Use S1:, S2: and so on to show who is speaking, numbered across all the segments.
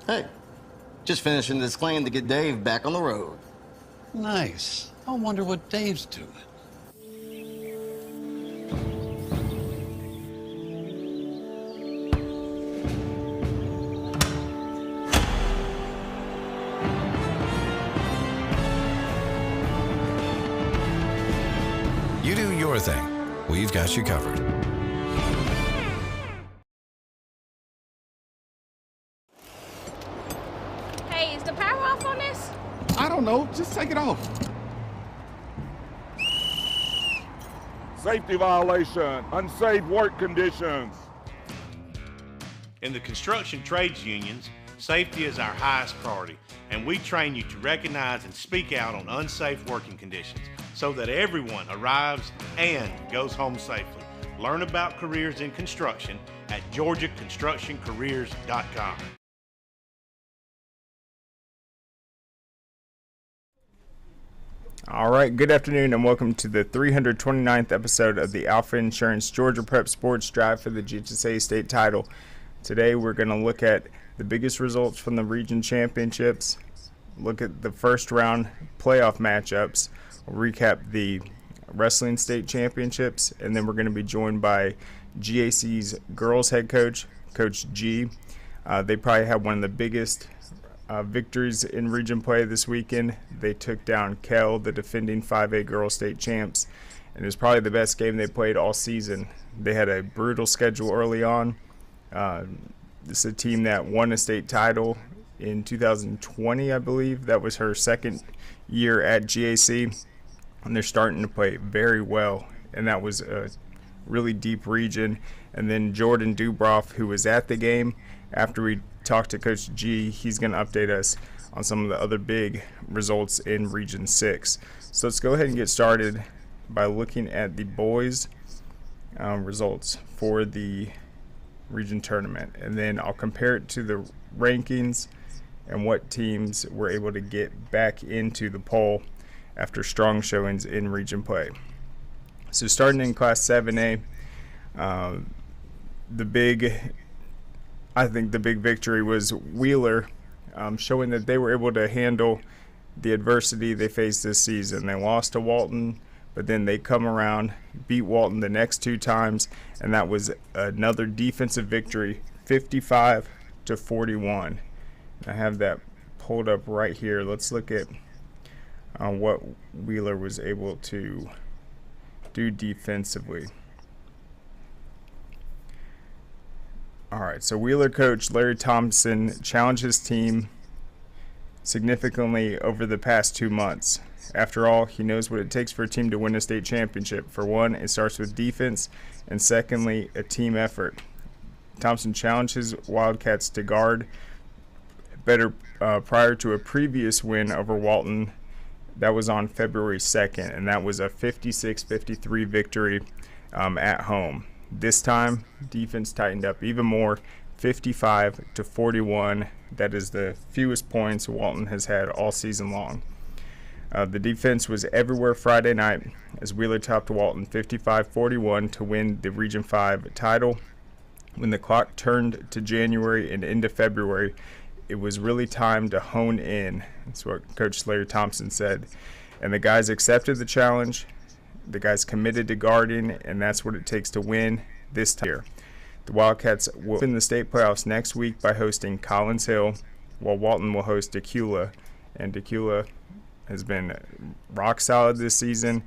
S1: Hey, just finishing this claim to get Dave back on the road.
S2: Nice. I wonder what Dave's doing.
S3: You do your thing. We've got you covered.
S4: Hey, is the power off on this?
S5: I don't know. Just take it off.
S6: Safety violation, unsafe work conditions.
S7: In the construction trades unions, safety is our highest priority, and we train you to recognize and speak out on unsafe working conditions so that everyone arrives and goes home safely. Learn about careers in construction at georgiaconstructioncareers.com.
S8: All right, good afternoon and welcome to the 329th episode of the Alfa Insurance Georgia Prep Sports Drive for the GHSA State Title. Today we're going to look at the biggest results from the region championships, look at the first round playoff matchups, we'll recap the wrestling state championships, and then we're going to be joined by GAC's girls head coach, Coach G. They probably had one of the biggest victories in region play this weekend. They took down Kell, the defending 5A girls state champs, and it was probably the best game they played all season. They had a brutal schedule early on. This is a team that won a state title in 2020, I believe. That was her second year at GAC, and they're starting to play very well, and that was a really deep region. And then Jordan Dubrof, who was at the game, after we talked to Coach G, he's going to update us on some of the other big results in Region 6. So let's go ahead and get started by looking at the boys' results for the region tournament, and then I'll compare it to the rankings and what teams were able to get back into the poll after strong showings in region play. So starting in Class 7A, I think the big victory was Wheeler, showing that they were able to handle the adversity they faced this season. They lost to Walton, but then they come around, beat Walton the next two times, and that was another defensive victory, 55-41. I have that pulled up right here. Let's look at what Wheeler was able to do defensively. All right, so Wheeler coach Larry Thompson challenged his team significantly over the past 2 months. After all, he knows what it takes for a team to win a state championship. For one, it starts with defense, and secondly, a team effort. Thompson challenged his Wildcats to guard better prior to a previous win over Walton. That was on February 2nd, and that was a 56-53 victory at home. This time, defense tightened up even more, 55-41. That is the fewest points Walton has had all season long. The defense was everywhere Friday night as Wheeler topped Walton 55-41 to win the Region 5 title. When the clock turned to January and into February, it was really time to hone in. That's what Coach Larry Thompson said. And the guys accepted the challenge. The guys committed to guarding, and that's what it takes to win this year. The Wildcats will open the state playoffs next week by hosting Collins Hill, while Walton will host Decula. And Decula has been rock solid this season.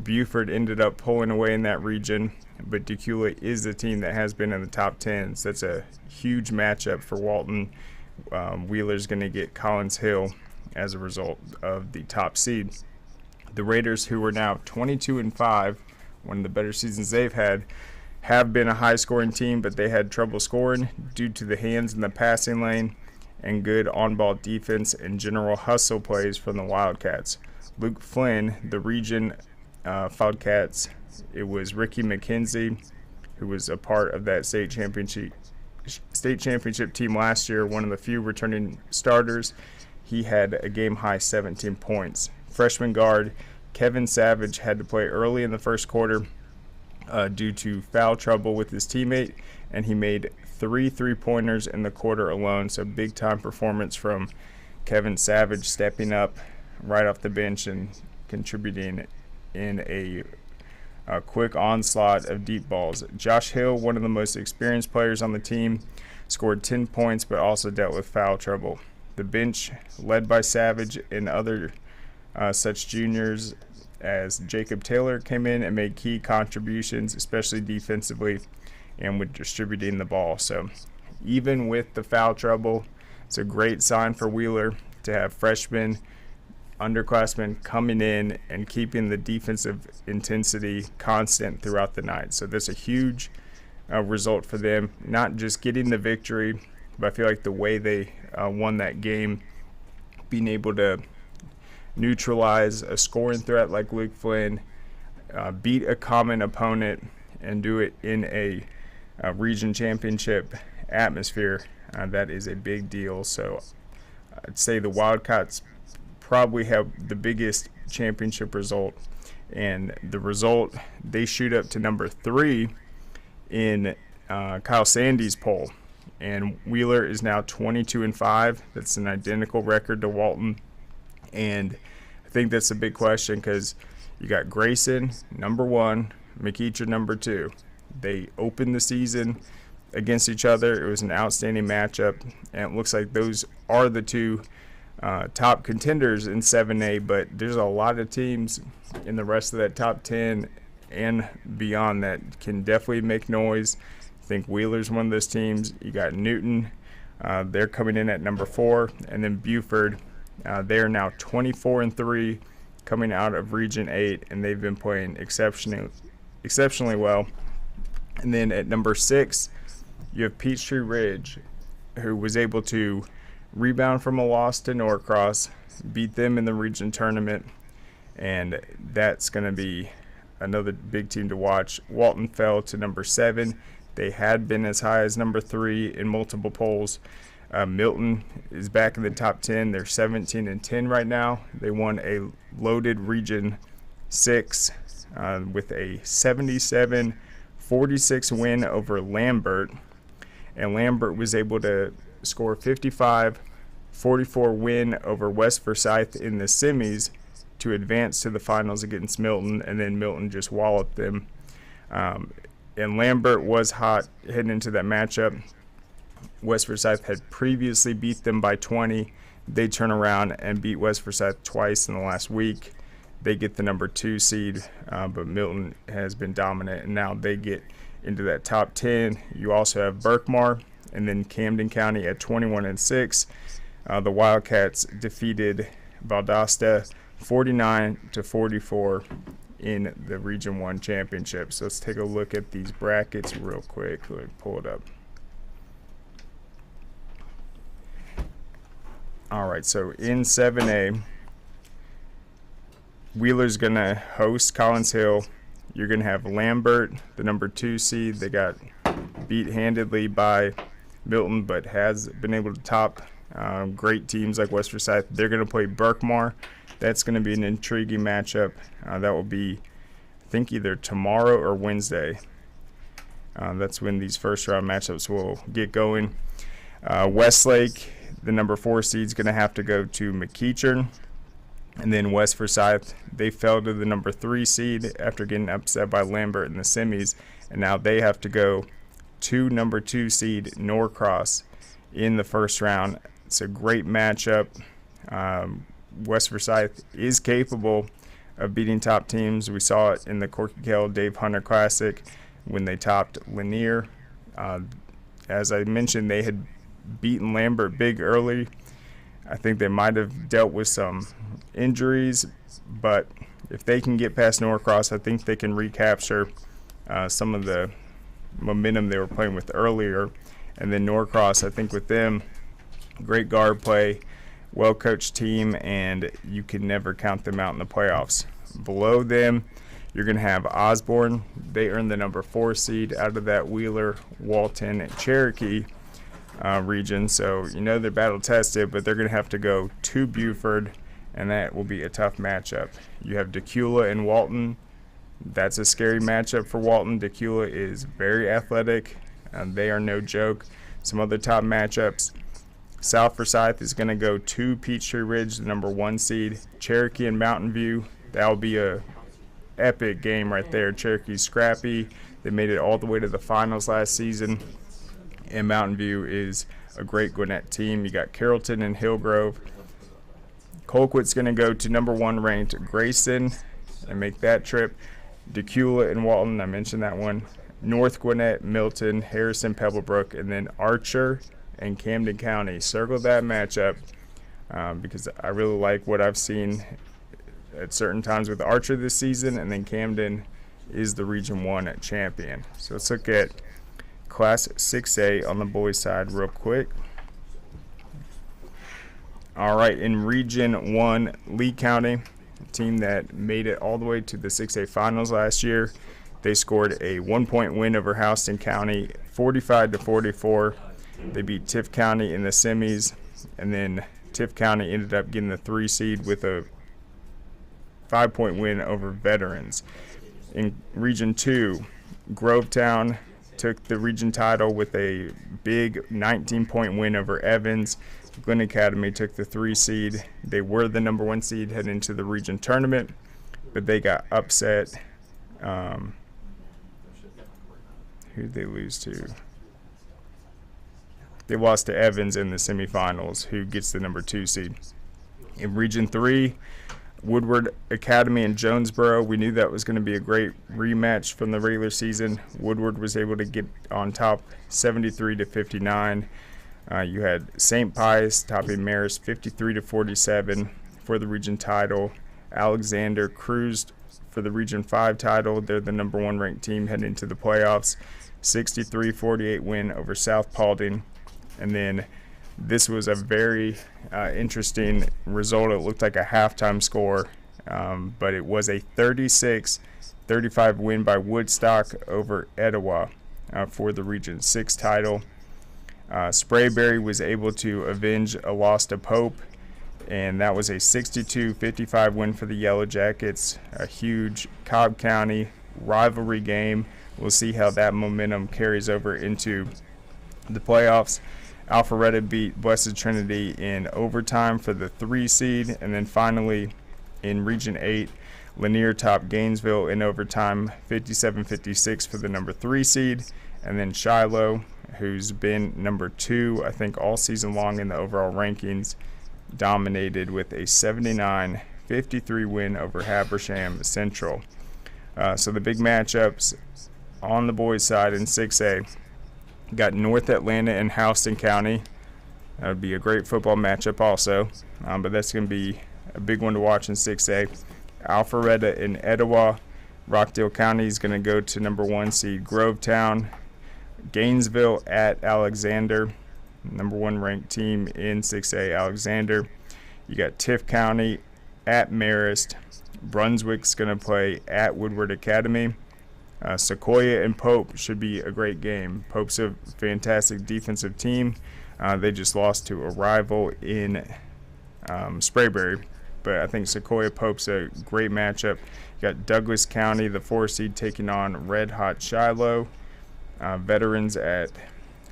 S8: Buford ended up pulling away in that region, but Decula is the team that has been in the top 10. So that's a huge matchup for Walton. Wheeler's going to get Collins Hill as a result of the top seed. The Raiders, who are now 22-5, one of the better seasons they've had, have been a high-scoring team, but they had trouble scoring due to the hands in the passing lane and good on-ball defense and general hustle plays from the Wildcats. Luke Flynn, the region Wildcats, it was Ricky McKenzie, who was a part of that state championship team last year, one of the few returning starters. He had a game-high 17 points. Freshman guard Kevin Savage had to play early in the first quarter due to foul trouble with his teammate, and he made 3 3-pointers in the quarter alone. So big-time performance from Kevin Savage, stepping up right off the bench and contributing in a quick onslaught of deep balls. Josh Hill, one of the most experienced players on the team, scored 10 points but also dealt with foul trouble. The bench, led by Savage and other such juniors as Jacob Taylor, came in and made key contributions, especially defensively and with distributing the ball. So even with the foul trouble, it's a great sign for Wheeler to have freshmen, underclassmen coming in and keeping the defensive intensity constant throughout the night. So that's a huge result for them, not just getting the victory, but I feel like the way they won that game, being able to neutralize a scoring threat like Luke Flynn, beat a common opponent, and do it in a region championship atmosphere, that is a big deal. So I'd say the Wildcats probably have the biggest championship result, and the result, they shoot up to number 3 in Kyle Sandy's poll, and Wheeler is now 22-5. That's an identical record to Walton, and I think that's a big question because you got Grayson number 1, McEacher number 2. They opened the season against each other. It was an outstanding matchup, and it looks like those are the two top contenders in 7A, but there's a lot of teams in the rest of that top 10 and beyond that can definitely make noise. I think Wheeler's one of those teams. You got Newton, they're coming in at number 4, and then Buford, they're now 24-3 coming out of Region 8, and they've been playing exceptionally well. And then at number 6, you have Peachtree Ridge, who was able to rebound from a loss to Norcross, beat them in the region tournament, and that's going to be another big team to watch. Walton fell to number 7. They had been as high as number 3 in multiple polls. Milton is back in the top 10. They're 17-10 right now. They won a loaded Region 6 with a 77-46 win over Lambert, and Lambert was able to score 55-44 win over West Forsyth in the semis to advance to the finals against Milton, and then Milton just walloped them. And Lambert was hot heading into that matchup. West Forsyth had previously beat them by 20. They turn around and beat West Forsyth twice in the last week. They get the number 2 seed, but Milton has been dominant, and now they get into that top 10. You also have Berkmar and then Camden County at 21-6. The Wildcats defeated Valdosta 49-44 in the Region 1 championship. So let's take a look at these brackets real quick. Let me pull it up. All right, so in 7A, Wheeler's going to host Collins Hill. You're going to have Lambert, the number 2 seed. They got beat handedly by Milton, but has been able to top great teams like West Forsyth. They're going to play Berkmar. That's going to be an intriguing matchup. That will be, I think, either tomorrow or Wednesday. That's when these first-round matchups will get going. Westlake, the number 4 seed, is going to have to go to McEacher. And then West Forsyth, they fell to the number 3 seed after getting upset by Lambert in the semis, and now they have to go to number 2 seed Norcross in the first round. It's a great matchup. West Forsyth is capable of beating top teams. We saw it in the Corky Kell Dave Hunter Classic when they topped Lanier. As I mentioned, they had beaten Lambert big early. I think they might have dealt with some injuries, but if they can get past Norcross, I think they can recapture some of the momentum they were playing with earlier. And then Norcross, I think with them, great guard play, well-coached team, and you can never count them out in the playoffs. Below them, you're going to have Osborne. They earned the number 4 seed out of that Wheeler, Walton, and Cherokee region. So you know they're battle-tested, but they're going to have to go to Buford, and that will be a tough matchup. You have Decula and Walton. That's a scary matchup for Walton. Decula is very athletic. They are no joke. Some other top matchups. South Forsyth is going to go to Peachtree Ridge, the number 1 seed. Cherokee and Mountain View. That'll be a epic game right there. Cherokee's scrappy. They made it all the way to the finals last season. And Mountain View is a great Gwinnett team. You got Carrollton and Hillgrove. Colquitt's going to go to number 1 ranked Grayson and make that trip. Decula and Walton, I mentioned that one. North Gwinnett, Milton, Harrison, Pebblebrook, and then Archer and Camden County. Circle that matchup because I really like what I've seen at certain times with Archer this season, and then Camden is the Region 1 champion. So let's look at Class 6A on the boys' side real quick. All right, in Region 1, Lee County, a team that made it all the way to the 6A finals last year. They scored a 1-point win over Houston County, 45-44. They beat Tift County in the semis, and then Tift County ended up getting the 3 seed with a 5-point win over Veterans. In Region 2, Grovetown took the region title with a big 19-point win over Evans. Glen Academy took the 3 seed. They were the number 1 seed heading into the region tournament, but they got upset. Who did they lose to? They lost to Evans in the semifinals, who gets the number 2 seed. In Region 3, Woodward Academy and Jonesboro. We knew that was going to be a great rematch from the regular season. Woodward was able to get on top 73-59. You had St. Pius topping Marist 53-47 for the region title. Alexander cruised for the Region 5 title. They're the number 1 ranked team heading into the playoffs. 63-48 win over South Paulding. And then this was a very interesting result. It looked like a halftime score, but it was a 36-35 win by Woodstock over Etowah for the Region 6 title. Sprayberry was able to avenge a loss to Pope, and that was a 62-55 win for the Yellow Jackets. A huge Cobb County rivalry game. We'll see how that momentum carries over into the playoffs. Alpharetta beat Blessed Trinity in overtime for the 3 seed, and then finally in Region 8, Lanier topped Gainesville in overtime 57-56 for the number 3 seed, and then Shiloh, who's been number 2 I think all season long in the overall rankings, dominated with a 79-53 win over Habersham Central. So the big matchups on the boys' side in 6A, got North Atlanta and Houston County. That would be a great football matchup also, but that's going to be a big one to watch in 6A. Alpharetta and Etowah. Rockdale County is going to go to number 1 seed Grovetown. Gainesville at Alexander, number 1 ranked team in 6A, Alexander. You got Tift County at Marist. Brunswick's going to play at Woodward Academy. Sequoia and Pope should be a great game. Pope's a fantastic defensive team. They just lost to a rival in Sprayberry, but I think Sequoia Pope's a great matchup. You got Douglas County, the 4 seed, taking on Red Hot Shiloh. Veterans at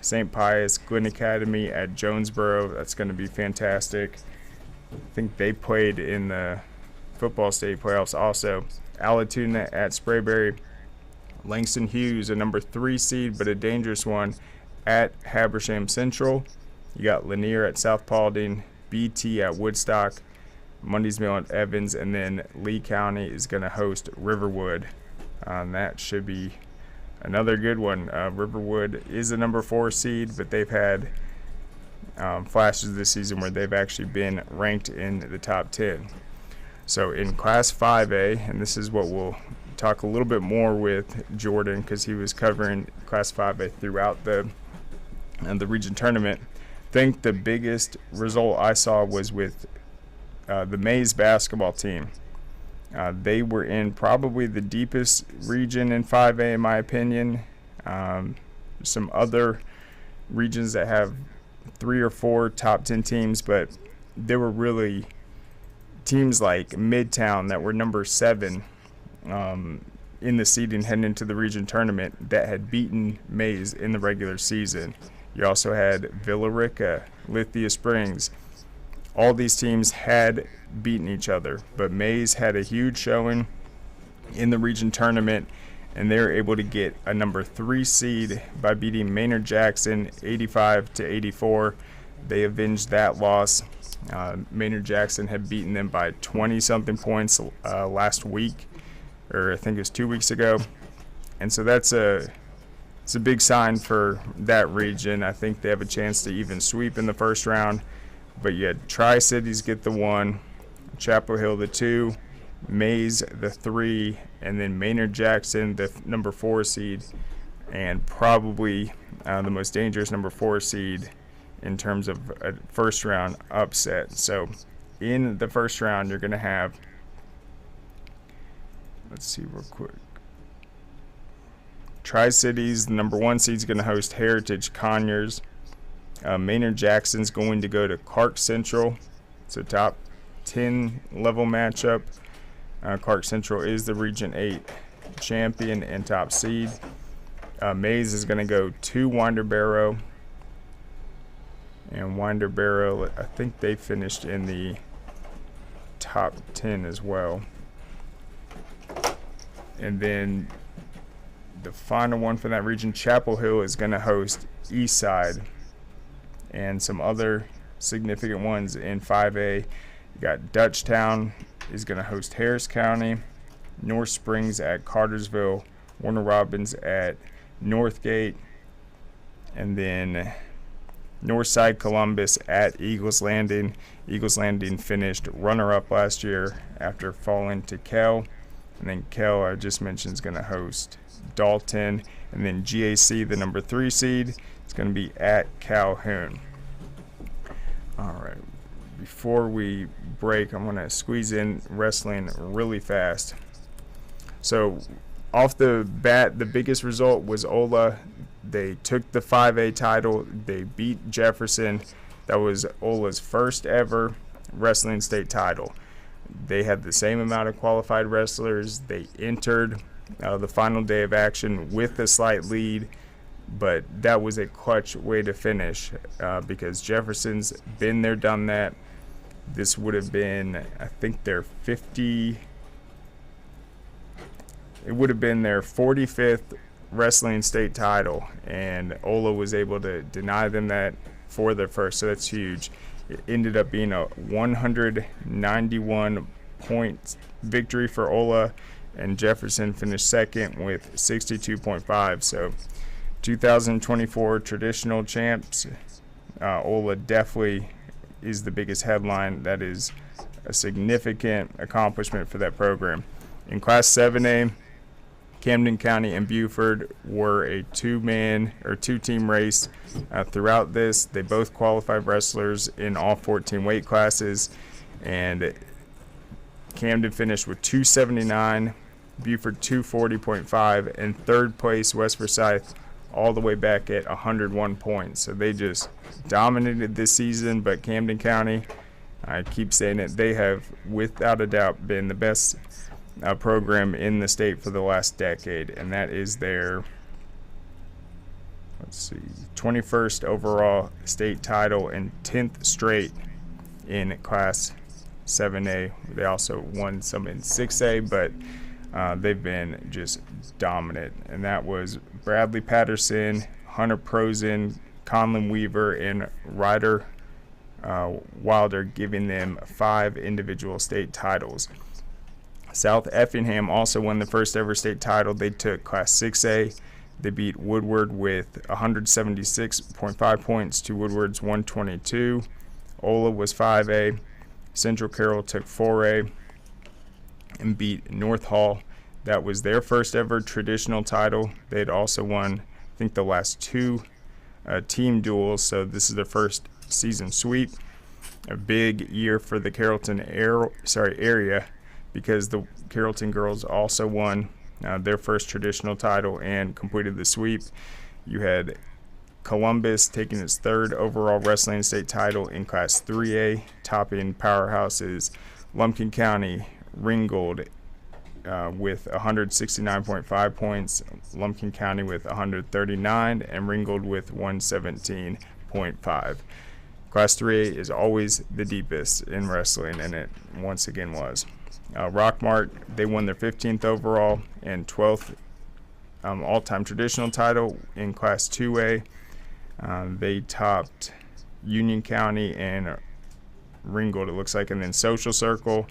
S8: St. Pius, Glen Academy at Jonesboro. That's going to be fantastic. I think they played in the football state playoffs also. Allatoona at Sprayberry. Langston Hughes, a number 3 seed, but a dangerous one, at Habersham Central. You got Lanier at South Paulding, BT at Woodstock, Mondays Mill at Evans, and then Lee County is going to host Riverwood. That should be another good one. Riverwood is a number 4 seed, but they've had flashes this season where they've actually been ranked in the top 10. So in Class 5A, and this is what we'll talk a little bit more with Jordan because he was covering Class 5A throughout the region tournament. I think the biggest result I saw was with the Mays basketball team. They were in probably the deepest region in 5A in my opinion. Some other regions that have 3 or 4 top 10 teams, but there were really teams like Midtown that were number 7 in the seeding heading into the region tournament that had beaten Mays in the regular season. You also had Villa Rica, Lithia Springs. All these teams had beaten each other, but Mays had a huge showing in the region tournament, and they were able to get a number 3 seed by beating Maynard Jackson 85-84. They avenged that loss. Maynard Jackson had beaten them by 20-something points last week, or I think it was 2 weeks ago, and so it's a big sign for that region. I think they have a chance to even sweep in the first round. But you had Tri-Cities get the 1, Chapel Hill the 2, Mays the 3, and then Maynard Jackson the number 4 seed, and probably the most dangerous number 4 seed in terms of a first round upset. So in the first round, you're going to have, let's see real quick. Tri-Cities, the number 1 seed, is going to host Heritage Conyers. Maynard Jackson's going to go to Clark Central. It's a top 10 level matchup. Clark Central is the Region 8 champion and top seed. Mays is going to go to Winder Barrow. And Winder Barrow, I think they finished in the top 10 as well. And then the final one for that region, Chapel Hill, is going to host Eastside. And some other significant ones in 5A. You got Dutchtown is going to host Harris County, North Springs at Cartersville, Warner Robins at Northgate, and then Northside Columbus at Eagles Landing. Eagles Landing finished runner-up last year after falling to Kell. And then Kell, I just mentioned, is going to host Dalton. And then GAC, the number 3 seed, is going to be at Calhoun. All right. Before we break, I'm going to squeeze in wrestling really fast. So off the bat, the biggest result was Ola. They took the 5A title. They beat Jefferson. That was Ola's first ever wrestling state title. They had the same amount of qualified wrestlers. They entered the final day of action with a slight lead, but that was a clutch way to finish because Jefferson's been there, done that. This would have been, I think, it would have been their 45th wrestling state title, and Ola was able to deny them that for their first, so that's huge. It ended up being a 191 point victory for Ola, and Jefferson finished second with 62.5. So 2024 traditional champs, Ola definitely is the biggest headline. That is a significant accomplishment for that program. In Class 7A, Camden County and Buford were a two-team race throughout this. They both qualified wrestlers in all 14 weight classes, and Camden finished with 279, Buford 240.5, and third place West Forsyth all the way back at 101 points. So they just dominated this season, but Camden County, I keep saying it, they have without a doubt been the best program in the state for the last decade, and that is their 21st overall state title and 10th straight in Class 7A. They also won some in 6A, but they've been just dominant, and that was Bradley Patterson, Hunter Prosen, Conlon Weaver, and Ryder Wilder, giving them 5 individual state titles. South Effingham also won the first ever state title. They took Class 6A. They beat Woodward with 176.5 points to Woodward's 122. Ola was 5A. Central Carroll took 4A and beat North Hall. That was their first ever traditional title. They had also won, I think, the last 2 team duels, so this is their first season sweep. A big year for the Carrollton area, because the Carrollton girls also won their first traditional title and completed the sweep. You had Columbus taking its 3rd overall wrestling state title in Class 3A, topping powerhouses Lumpkin County, Ringgold, with 169.5 points, Lumpkin County with 139, and Ringgold with 117.5. Class 3A is always the deepest in wrestling, and it once again was. Rockmart, they won their 15th overall and 12th all-time traditional title in Class 2A. They topped Union County and Ringgold, it looks like, and then Social Circle,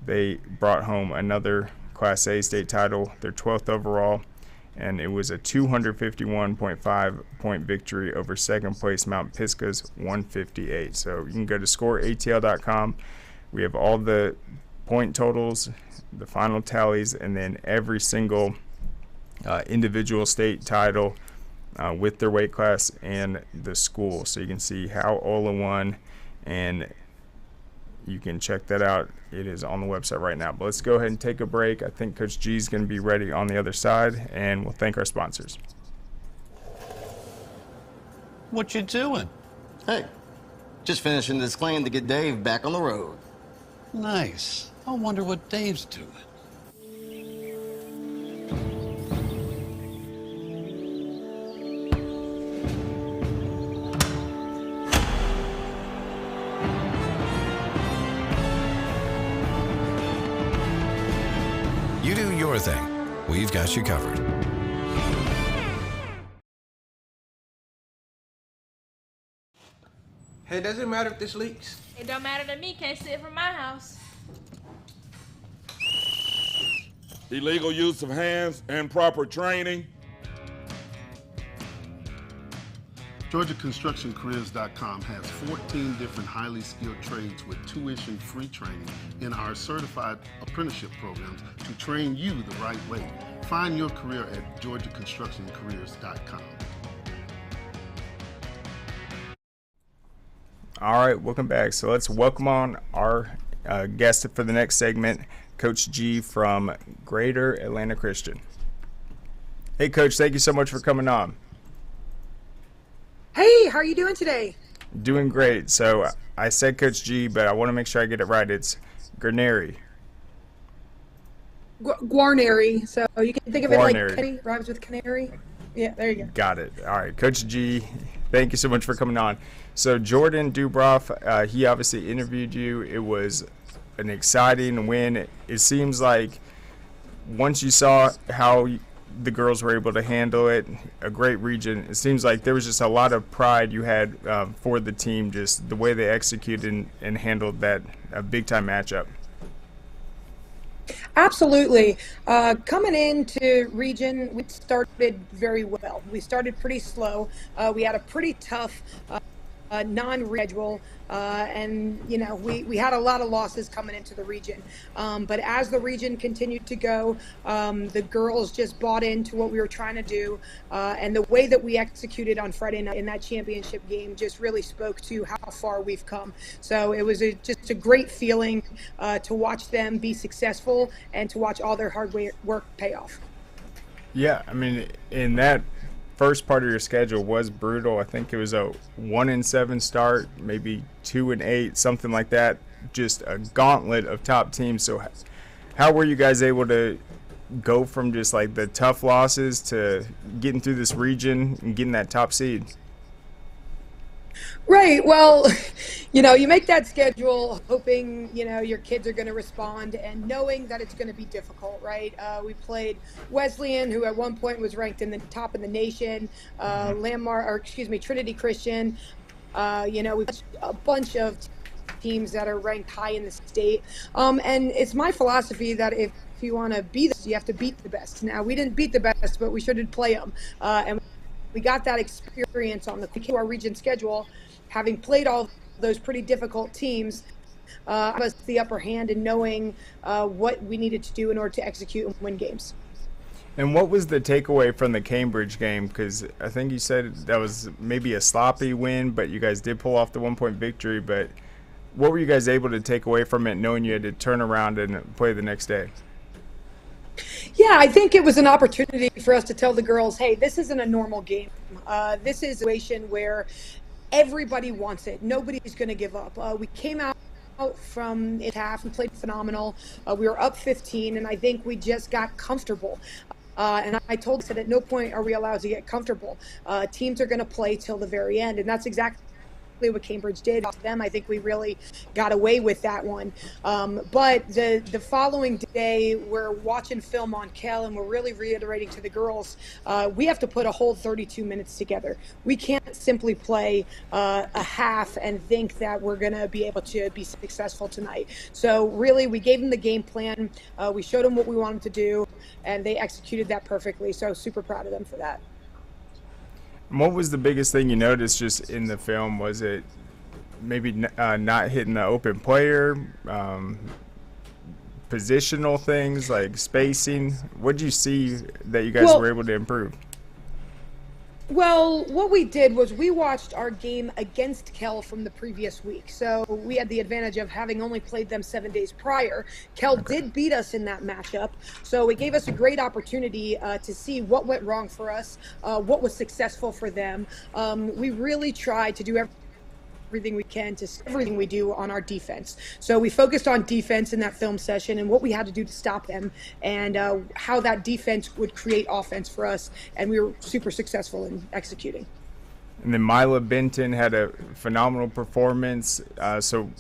S8: they brought home another Class A state title, their 12th overall, and it was a 251.5 point victory over second place Mount Pisgah's 158. So you can go to scoreatl.com. We have all the point totals, the final tallies, and then every single individual state title with their weight class and the school. So you can see how Ola won, and you can check that out. It is on the website right now. But let's go ahead and take a break. I think Coach G is going to be ready on the other side, and we'll thank our sponsors.
S2: What you doing?
S1: Hey, just finishing this claim to get Dave back on the road.
S2: Nice. I wonder what Dave's doing.
S3: You do your thing. We've got you covered.
S9: Hey, does it matter if this leaks?
S4: It don't matter to me, can't see it from my house.
S6: Illegal use of hands, improper training.
S10: GeorgiaConstructionCareers.com has 14 different highly skilled trades with tuition-free training in our certified apprenticeship programs to train you the right way. Find your career at GeorgiaConstructionCareers.com.
S8: All right, welcome back. So let's welcome on our guest for the next segment, Coach G from Greater Atlanta Christian. Hey, Coach, thank you so much for coming on.
S11: Hey, how are you doing today?
S8: Doing great. So I said Coach G, but I want to make sure I get it right. It's Guarneri.
S11: Guarneri. So you can think of it
S8: Guarneri.
S11: like canary, rhymes with canary. Yeah, there you go.
S8: Got it. All right, Coach G, thank you so much for coming on. So Jordan Dubrof, he obviously interviewed you. It was an exciting win. It seems like once you saw how the girls were able to handle it, a great region, it seems like there was just a lot of pride you had for the team, just the way they executed and handled that big-time matchup.
S11: Absolutely. Coming into region, we started very well. We started pretty slow. We had a pretty tough non-schedule, and you know we had a lot of losses coming into the region, but as the region continued to go, the girls just bought into what we were trying to do, and the way that we executed on Friday night in that championship game just really spoke to how far we've come. So it was just a great feeling to watch them be successful and to watch all their hard work pay off.
S8: Yeah, I mean, in that first part of your schedule was brutal. I think it was a 1-7 start, maybe 2-8, something like that. Just a gauntlet of top teams. So how were you guys able to go from just like the tough losses to getting through this region and getting that top seed?
S11: Right. Well, you know, you make that schedule hoping, you know, your kids are going to respond and knowing that it's going to be difficult, right? We played Wesleyan, who at one point was ranked in the top of the nation, Trinity Christian. You know, we've a bunch of teams that are ranked high in the state. And it's my philosophy that if you want to be this, you have to beat the best. Now, we didn't beat the best, but we sure did play them. And we got that experience on the our region schedule, having played all those pretty difficult teams, us the upper hand in knowing what we needed to do in order to execute and win games.
S8: And what was the takeaway from the Cambridge game? Because I think you said that was maybe a sloppy win, but you guys did pull off the 1-point victory. But what were you guys able to take away from it, knowing you had to turn around and play the next day?
S11: Yeah, I think it was an opportunity for us to tell the girls, hey, this isn't a normal game. This is a situation where everybody wants it. Nobody's going to give up. We came out from the half and played phenomenal. We were up 15, and I think we just got comfortable. And I told us that at no point are we allowed to get comfortable. Teams are going to play till the very end, and that's exactly what Cambridge did. Them, I think we really got away with that one. But the following day, we're watching film on Kel, and we're really reiterating to the girls, we have to put a whole 32 minutes together. We can't simply play a half and think that we're going to be able to be successful tonight. So really, we gave them the game plan. We showed them what we wanted to do, and they executed that perfectly. So super proud of them for that.
S8: What was the biggest thing you noticed just in the film? Was it maybe not hitting the open player, positional things like spacing? What did you see that you guys were able to improve?
S11: Well, what we did was we watched our game against Kel from the previous week. So we had the advantage of having only played them 7 days prior. Kel did beat us in that matchup. So it gave us a great opportunity to see what went wrong for us, what was successful for them. We really tried to do everything we can to everything we do on our defense. So we focused on defense in that film session and what we had to do to stop them, and how that defense would create offense for us, and we were super successful in executing.
S8: And then Mila Benton had a phenomenal performance. So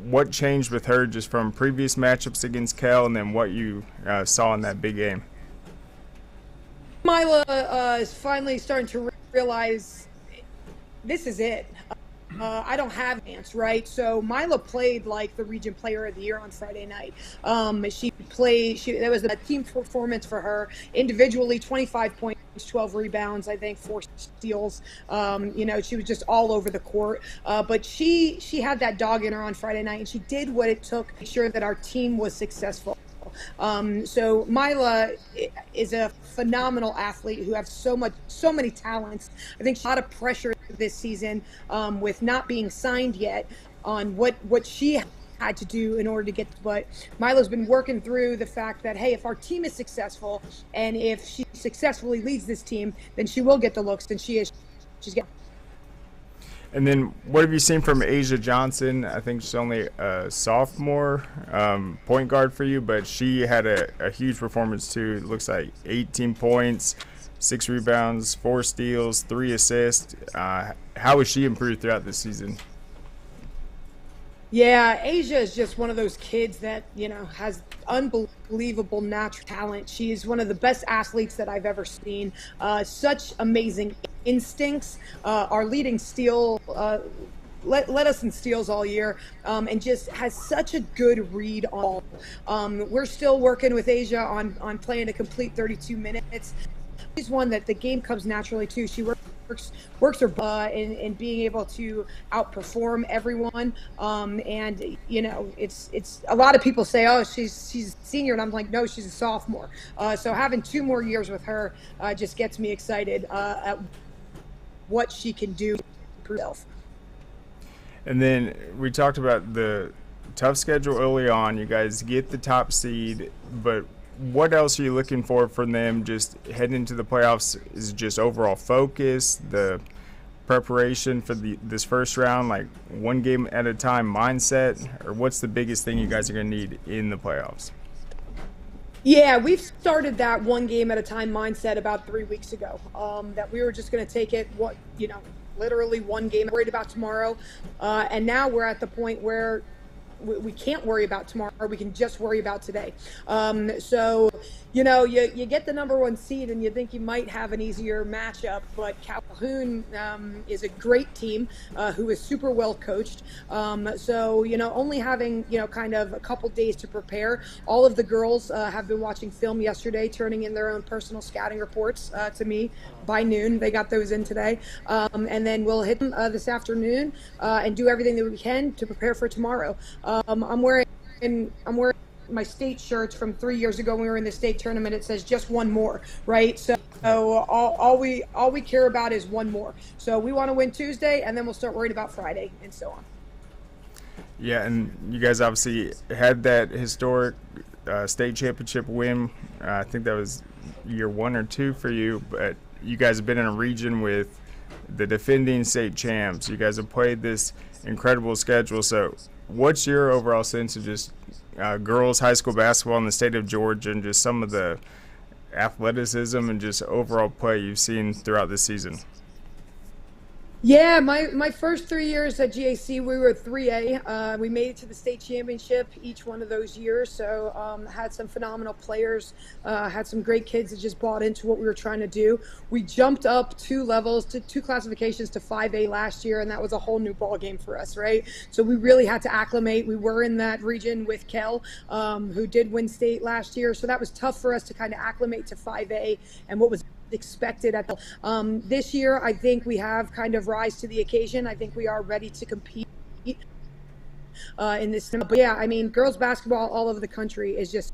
S8: what changed with her just from previous matchups against Kel, and then what you saw in that big game?
S11: Mila is finally starting to realize this is it. I don't have an answer, right? So Mila played like the Region Player of the Year on Friday night. That was a team performance for her. Individually, 25 points, 12 rebounds, I think 4 steals. She was just all over the court. But she had that dog in her on Friday night, and she did what it took to make sure that our team was successful. So Mila is a phenomenal athlete who has so many talents. I think a lot of pressure this season with not being signed yet on what she had to do in order to get. But Mila's been working through the fact that, hey, if our team is successful and if she successfully leads this team, then she will get the looks, and she's getting.
S8: And then what have you seen from Asia Johnson? I think she's only a sophomore point guard for you, but she had a huge performance too. It looks like 18 points, 6 rebounds, 4 steals, 3 assists. How has she improved throughout this season?
S11: Yeah, Asia is just one of those kids that, has unbelievable natural talent. She is one of the best athletes that I've ever seen. Such amazing instincts. Our leading steal led us in steals all year, and just has such a good read on all. We're still working with Asia on playing a complete 32 minutes. She's one that the game comes naturally to. She works her butt in being able to outperform everyone. And it's a lot of people say, oh, she's a senior, and I'm like, no, she's a sophomore. So having 2 more years with her just gets me excited at what she can do for herself.
S8: And then we talked about the tough schedule early on. You guys get the top seed, but what else are you looking for from them just heading into the playoffs? Is it just overall focus, the preparation for this first round, like one game at a time mindset, or what's the biggest thing you guys are going to need in the playoffs?
S11: Yeah, we've started that one game at a time mindset about 3 weeks ago, that we were just going to take it, literally one game, worried about tomorrow. And now we're at the point where we can't worry about tomorrow. We can just worry about today. So, you get the number 1 seed and you think you might have an easier matchup, but Calhoun is a great team who is super well coached. So, only having, kind of a couple days to prepare. All of the girls have been watching film yesterday, turning in their own personal scouting reports to me by noon. They got those in today. And then we'll hit them this afternoon and do everything that we can to prepare for tomorrow. I'm wearing my state shirts from 3 years ago when we were in the state tournament. It says just one more, right? So all we care about is one more. So we want to win Tuesday, and then we'll start worrying about Friday and so on.
S8: Yeah, and you guys obviously had that historic state championship win. I think that was year 1 or 2 for you, but you guys have been in a region with the defending state champs. You guys have played this incredible schedule. So what's your overall sense of just girls high school basketball in the state of Georgia and just some of the athleticism and just overall play you've seen throughout this season?
S11: Yeah, my first 3 years at GAC, we were 3A. We made it to the state championship each one of those years. So had some phenomenal players, had some great kids that just bought into what we were trying to do. We jumped up 2 levels to 2 classifications to 5A last year, and that was a whole new ball game for us, right? So we really had to acclimate. We were in that region with Kel, who did win state last year. So that was tough for us to kind of acclimate to 5A and what was expected at the this year. I think we have kind of rise to the occasion. I think we are ready to compete in this. But yeah, I mean, girls basketball all over the country is just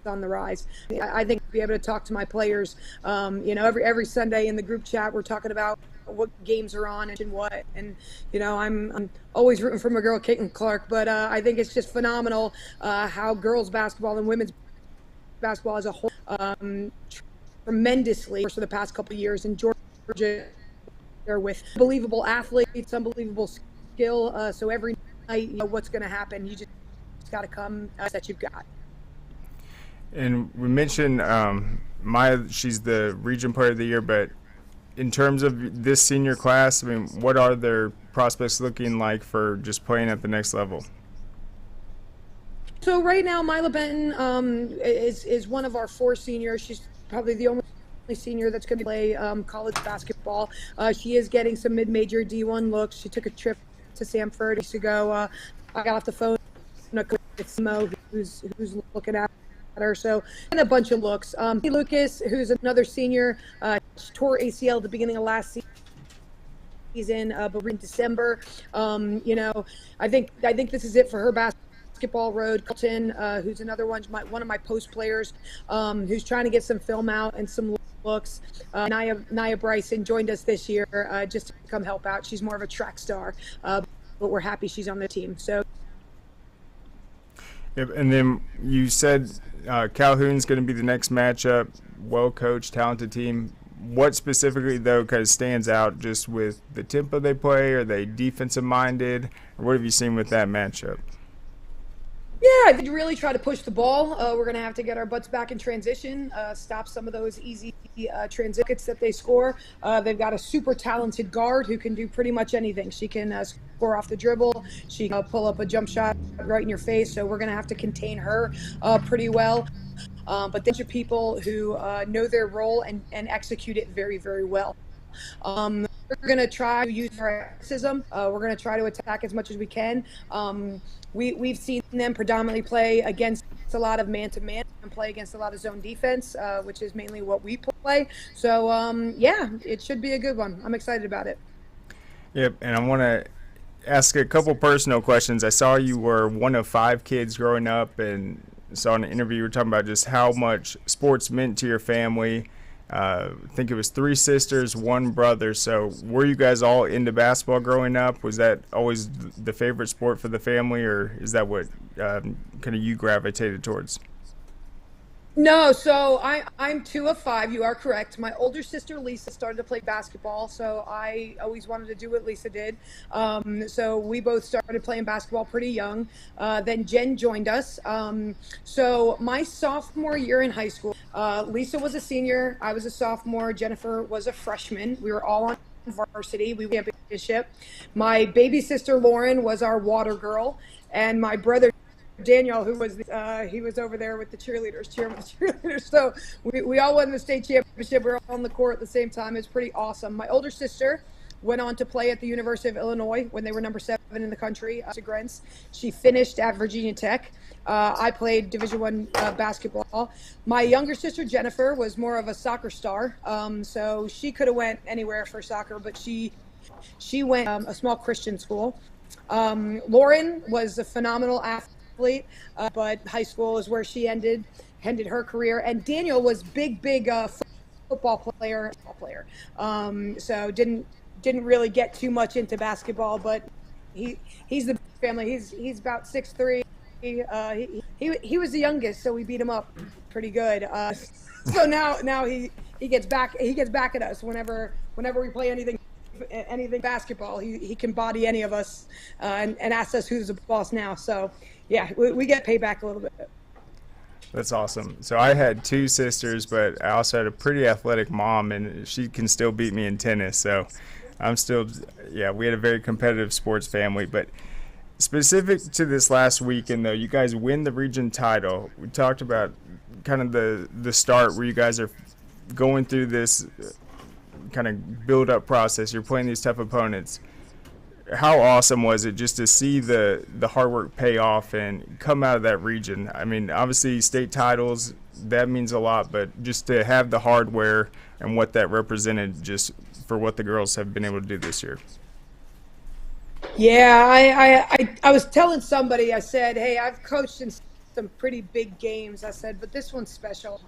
S11: on the rise. I think be able to talk to my players, every Sunday in the group chat, we're talking about what games are on and what, and I'm always rooting for my girl Caitlin Clark, but I think it's just phenomenal how girls basketball and women's basketball as a whole tremendously for the past couple of years in Georgia, there with unbelievable athletes, unbelievable skill. So every night, what's going to happen. You just got to come that you've got.
S8: And we mentioned Maya, she's the region player of the year, but in terms of this senior class, I mean, what are their prospects looking like for just playing at the next level?
S11: So right now, Mila Benton is one of our 4 seniors. She's probably the only senior that's going to play college basketball. She is getting some mid-major D1 looks. She took a trip to Samford weeks ago. I got off the phone with Mo, who's looking at her. So, and a bunch of looks. Lucas, who's another senior, tore ACL at the beginning of last season, but we're in December. I think this is it for her basketball road. Colton, who's another one of my post players, who's trying to get some film out and some looks. Nia Bryson joined us this year just to come help out. She's more of a track star, but we're happy she's on the team. So.
S8: Yep, and then you said Calhoun's going to be the next matchup. Well coached, talented team. What specifically though kind of stands out just with the tempo they play? Are they defensive minded? Or what have you seen with that matchup?
S11: Yeah, they really try to push the ball. We're going to have to get our butts back in transition, stop some of those easy transitions that they score. They've got a super talented guard who can do pretty much anything. She can score off the dribble. She can pull up a jump shot right in your face. So we're going to have to contain her pretty well. But there's people who know their role and execute it very, very well. We're going to try to use our athleticism. We're going to try to attack as much as we can. We've seen them predominantly play against a lot of man-to-man and play against a lot of zone defense, which is mainly what we play. So, yeah, it should be a good one. I'm excited about it.
S8: Yep, and I want to ask a couple personal questions. I saw you were one of 5 kids growing up, and saw in an interview you were talking about just how much sports meant to your family. I think it was 3 sisters, 1 brother. So were you guys all into basketball growing up? Was that always the favorite sport for the family, or is that what kind of you gravitated towards?
S11: No, so I'm 2 of 5. You are correct. My older sister Lisa started to play basketball, so I always wanted to do what Lisa did. So we both started playing basketball pretty young. Then Jen joined us. So my sophomore year in high school, Lisa was a senior. I was a sophomore. Jennifer was a freshman. We were all on varsity. We won a championship. My baby sister Lauren was our water girl, and my brother Daniel, who was he was over there with the cheering with the cheerleaders. So we all won the state championship. We were all on the court at the same time. It was pretty awesome. My older sister went on to play at the University of Illinois when they were number 7 in the country. Grants. She finished at Virginia Tech. I played Division I basketball. My younger sister Jennifer was more of a soccer star, so she could have went anywhere for soccer, but she went a small Christian school. Lauren was a phenomenal athlete. But high school is where she ended her career. And Daniel was big football player. So didn't really get too much into basketball, but he's the family. He's about 6'3". He was the youngest, so we beat him up pretty good. So now he gets back at us whenever whenever we play anything basketball, he can body any of us and ask us who's the boss now. So, yeah, we get payback a little bit.
S8: That's awesome. So I had 2 sisters, but I also had a pretty athletic mom, and she can still beat me in tennis. So I'm still, we had a very competitive sports family. But specific to this last weekend, though, you guys win the region title. We talked about kind of the start where you guys are going through this kind of build-up process. You're playing these tough opponents. How awesome was it just to see the hard work pay off and come out of that region? I mean, obviously state titles, that means a lot, but just to have the hardware and what that represented just for what the girls have been able to do this year.
S11: Yeah, I was telling somebody, I said, hey, I've coached in some pretty big games. I said, but this one's special.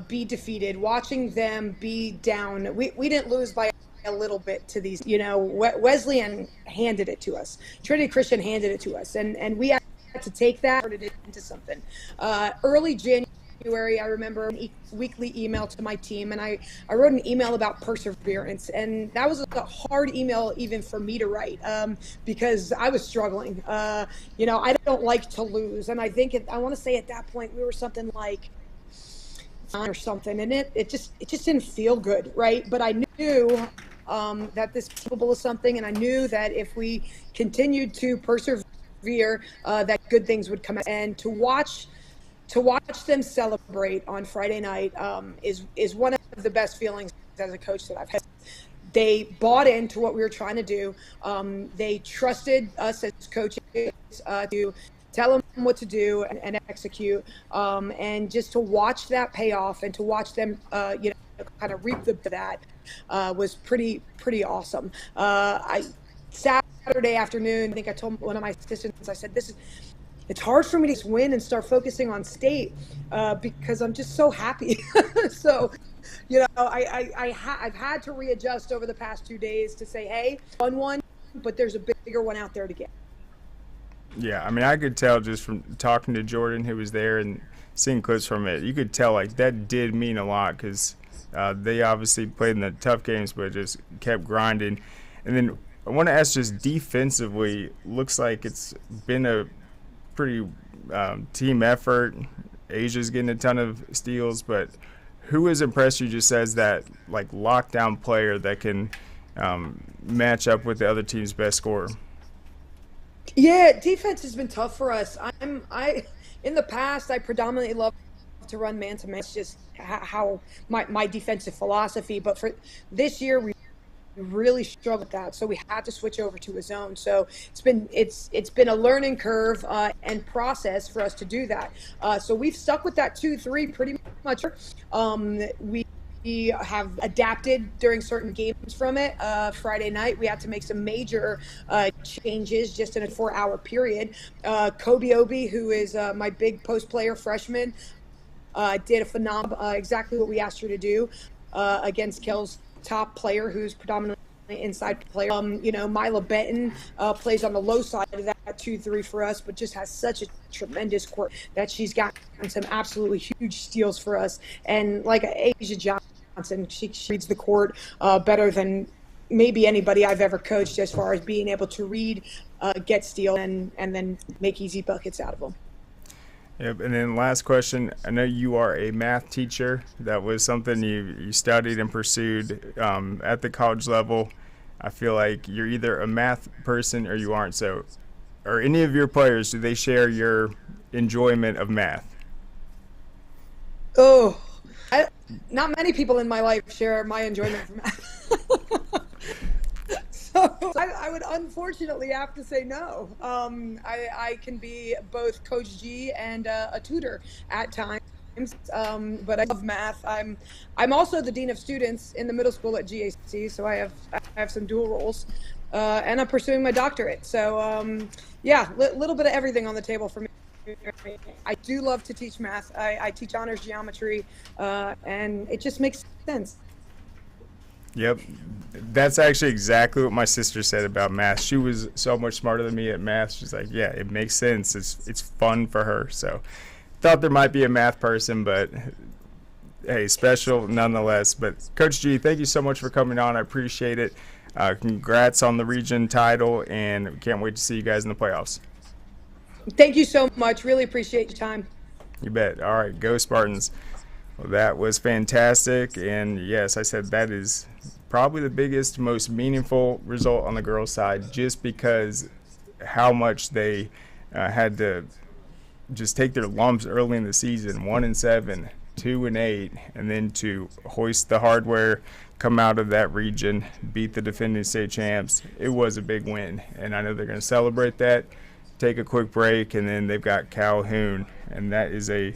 S11: Be defeated, watching them be down. We didn't lose by a little bit to these, Wesleyan handed it to us. Trinity Christian handed it to us. And we had to take that, turn it into something. Early January, I remember a weekly email to my team, and I wrote an email about perseverance, and that was a hard email even for me to write because I was struggling. I don't like to lose, and I think I want to say at that point we were something like or something, and it just didn't feel good, right? But I knew that this was capable of something, and I knew that if we continued to persevere, that good things would come out. And to watch them celebrate on Friday night is one of the best feelings as a coach that I've had. They bought into what we were trying to do. They trusted us as coaches to tell them what to do and execute. And just to watch that pay off and to watch them, kind of reap that was pretty awesome. Saturday afternoon, I think I told one of my assistants, I said, it's hard for me to win and start focusing on state because I'm just so happy. So, I've had to readjust over the past 2 days to say, hey, won one, but there's a bigger one out there to get.
S8: Yeah, I mean, I could tell just from talking to Jordan, who was there, and seeing clips from it, you could tell, like, that did mean a lot because they obviously played in the tough games but just kept grinding. And then I want to ask, just defensively, looks like it's been a pretty team effort. Asia's getting a ton of steals, but who has impressed you just as that, like, lockdown player that can match up with the other team's best scorer?
S11: Yeah, defense has been tough for us. In the past, I predominantly love to run man-to-man. It's just how my defensive philosophy. But for this year, we really struggled with that, so we had to switch over to a zone. So it's been a learning curve and process for us to do that. So we've stuck with that 2-3 pretty much. We have adapted during certain games from it. Friday night, we had to make some major changes just in a 4-hour period. Kobe Obi, who is my big post player freshman, did a phenomenal, exactly what we asked her to do against Kell's top player, who's predominantly inside player. Mila Benton plays on the low side of that 2-3 for us, but just has such a tremendous court that she's gotten some absolutely huge steals for us. And like Asia Johnson, she reads the court better than maybe anybody I've ever coached as far as being able to read, get steal, and then make easy buckets out of them.
S8: Yep, and then last question. I know you are a math teacher. That was something you studied and pursued at the college level. I feel like you're either a math person or you aren't. So are any of your players, do they share your enjoyment of math?
S11: Oh, not many people in my life share my enjoyment for math. So I would unfortunately have to say no. I can be both Coach G and a tutor at times, but I love math. I'm also the dean of students in the middle school at GHSA, so I have some dual roles, and I'm pursuing my doctorate. So little bit of everything on the table for me. I do love to teach math. I teach honors geometry, and it just makes sense.
S8: Yep, that's actually exactly what my sister said about math. She was so much smarter than me at math. She's like, yeah, it makes sense. It's fun for her. So thought there might be a math person, but hey, special nonetheless. But Coach G, thank you so much for coming on. I appreciate it. Congrats on the region title, and can't wait to see you guys in the playoffs.
S11: Thank you so much. Really appreciate your time.
S8: You bet. All right, go Spartans. Well, that was fantastic, and yes, I said that is probably the biggest, most meaningful result on the girls' side, just because how much they had to just take their lumps early in the season, 1-7, 2-8, and then to hoist the hardware, come out of that region, beat the defending state champs. It was a big win, and I know they're going to celebrate that. Take a quick break, and then they've got Calhoun, and that is a